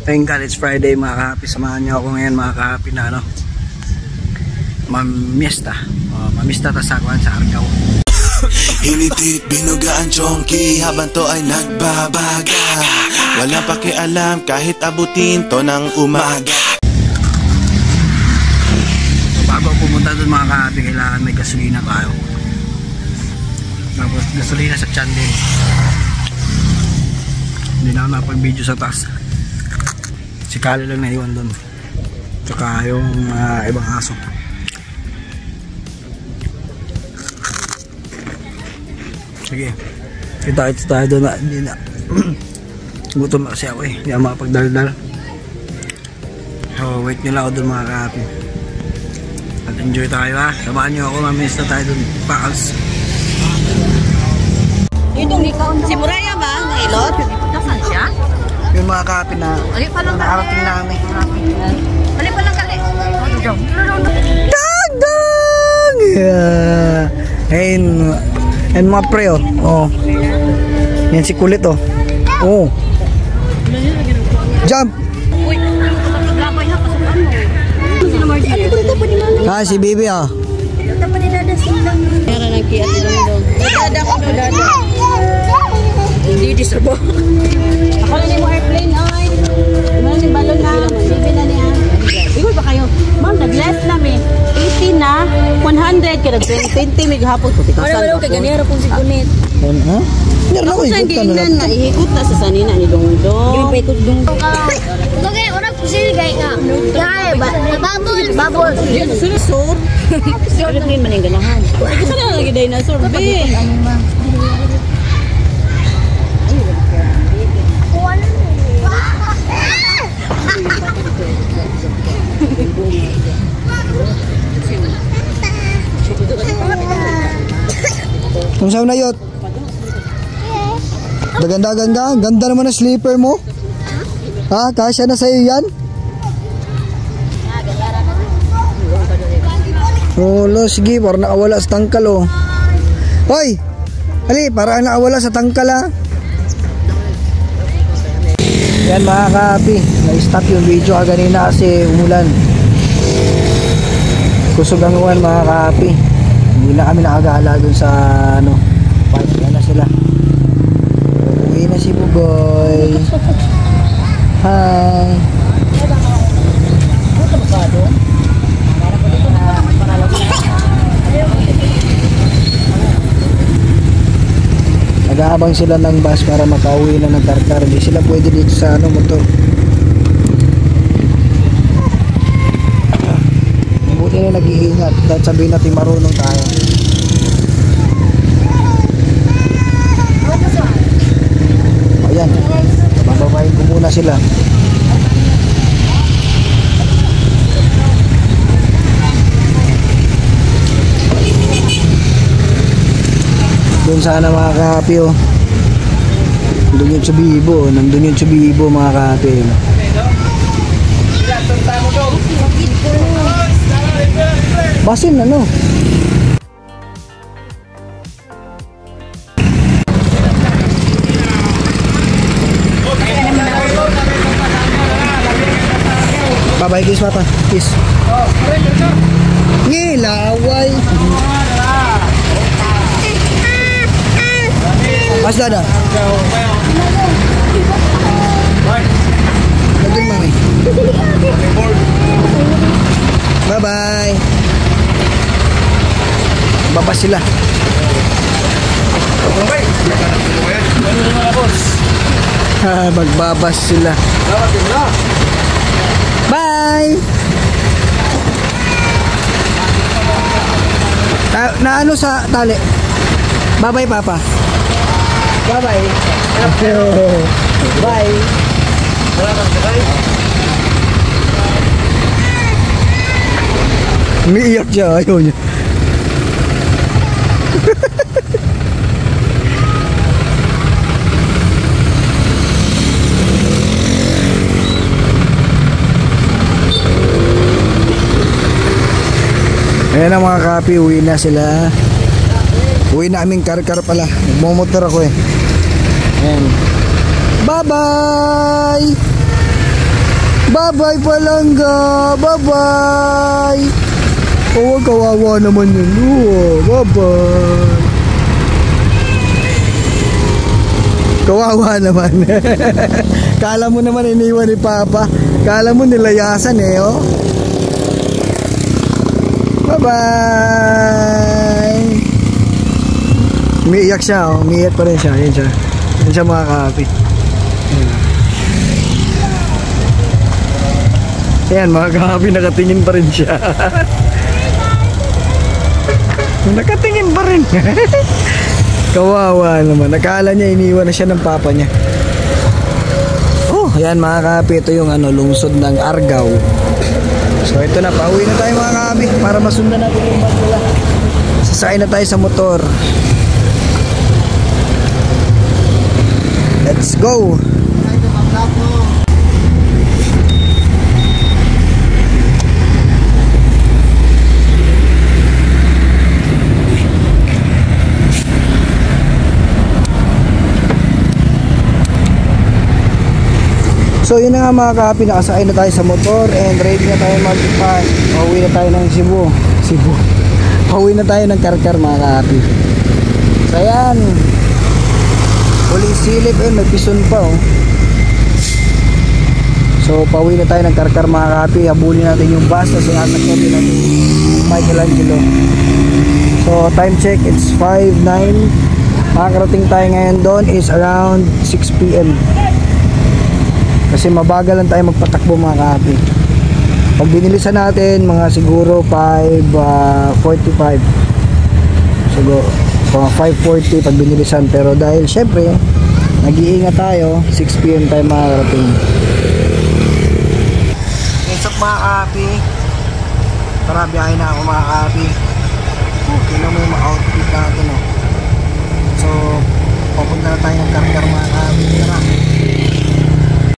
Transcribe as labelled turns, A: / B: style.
A: Thank God it's Friday mga ka-happy. Samahan niyo ako ngayon mga ka-happy na ano, mamista. Mamista ta sa kuan sa Argao.
B: Hinitit, binugaan, chonky habang to ay nagbabaga. Wala pakialam kahit abutin to ng umaga.
A: Bago pumunta doon mga ka-happy, kailangan may gasolina tayo. Tapos gasolina sa tiyan din. Hindi na ako napag-video sa taas. Si Kali lang naiwan doon. Tsaka yung ibang aso. Sige, kita tayo doon na. Hindi na. Gutom na kasi ako eh. Hindi ako makapagdaldal. So wait nyo lang ako doon mga ka-happy. At enjoy tayo ha. Samahan nyo ako, mamiss na tayo doon. Pakals.
C: Si Muraya ba? Ang ilot? Nasaan siya?
A: Yung mga ka-happy na nakarating namin.
C: Balik pa lang kali.
A: Dagdag! Yeah. Ayun mga pre oh. Oh. Yan si kulit oh. Oh. Jump!
C: Uy, naglabay na kasi
A: Ah, si Bibi oh.
C: Meron ng kiyat ilong. Dada ko no dada. Hindi disturbo. Ako na mo airplane ay. Meron ni balon na. Bibi na niya. Igol ba kayo? Ma'am, nag-less na mi. 80 na, 100 kaya 20 may gahapon ko tikasan. Wala kay ganero kung si Gunit.
A: Ha? Meron ako ikot ka na lang.
C: Ihikot na sa sanina ni Dongdong. Yung paikot Dongdong.
D: Okay, orang pusil gay nga. Gay, babol.
C: Sur. Sur din man yung ganahan. Gusto na lagi dinosaur, be.
A: Kung saan na yot? Dagan-dagan ka? Ganda naman ang sleeper mo. Ha? Kasya na sa'yo yan? Oh, lo, sige, parang nakawala sa tangkal oh. Hoy! Ali, parang nakawala sa tangkal ha. Yan mga ka-happy, na-stop yung video kanina kasi umulan. Kusog ang uwan mga ka-happy. Hindi na kami nakagala dun sa ano, parang na sila. Uwi na si Bugoy. Hi. Nag-aabang sila ng bus para makauwi na ng Tartar. Hindi sila pwede dito sa ano, motor. Buti na nag-iingat dahil sabihin natin marunong tayo. Ayan, bababahin ko muna sila. Doon sana mga ka-happy oh. Nandun yung Tsubibo. Nandun yung Tsubibo mga ka-happy. Basin ano? Bye-bye kiss papa. Kiss. Ngilaway. Mas dada. Lagyan mami. Bye-bye. Babas sila. Magbabas sila. Bye. Na ano sa tali? Bye-bye papa. Bye-bye. Bye. Umiiyak siya. Ayaw niya. Ayan na mga kapi, uwi na sila. Uwi na aming kar-kar pala. Nagmumotor ako eh. Ayan. Bye-bye! Bye-bye, Palangga. Bye-bye. Oh, kawawa naman yun. Oh, bye-bye. Kawawa naman. Kala mo naman iniwan ni Papa. Kala mo nilayasan eh, oh. Bye-bye. Umiiyak siya, oh. Umiiyak pa rin siya. Yan siya. Yan siya mga ka-happy. Ayan mga ka-happy, nakatingin pa rin siya. Nakatingin pa rin. Kawawa naman. Nakala niya iniwan na siya ng papa niya. Oh, ayan mga ka-happy, ito yung lungsod ng Argao. So ito na, pauwi na tayo mga ka-happy para masundan natin yung bandila. Sasakay na tayo sa motor. Let's go. So yun na nga mga ka-happy, nakasakay na tayo sa motor and ready na tayo mag-pass. Pauwi na tayo ng Cebu. Pauwi na tayo ng Karkar mga ka-happy. So ayan, huling silip may pison pa oh. So pauwi na tayo ng Karkar mga ka-happy. Habulin natin yung bus na sinasakyan natin ng Michelangelo. So time check, it's 5:09. Makakarating tayo ngayon doon is around 6 PM. Kasi mabagal lang tayo magpatakbo mga ka-happy. Pag binilisan natin mga siguro 5:45. Siguro 5:40 pag binilisan, pero dahil syempre nag-iingat tayo, 6 PM tayo makakarating. What's up mga ka-happy? Tara, biyahe na ako mga ka-happy.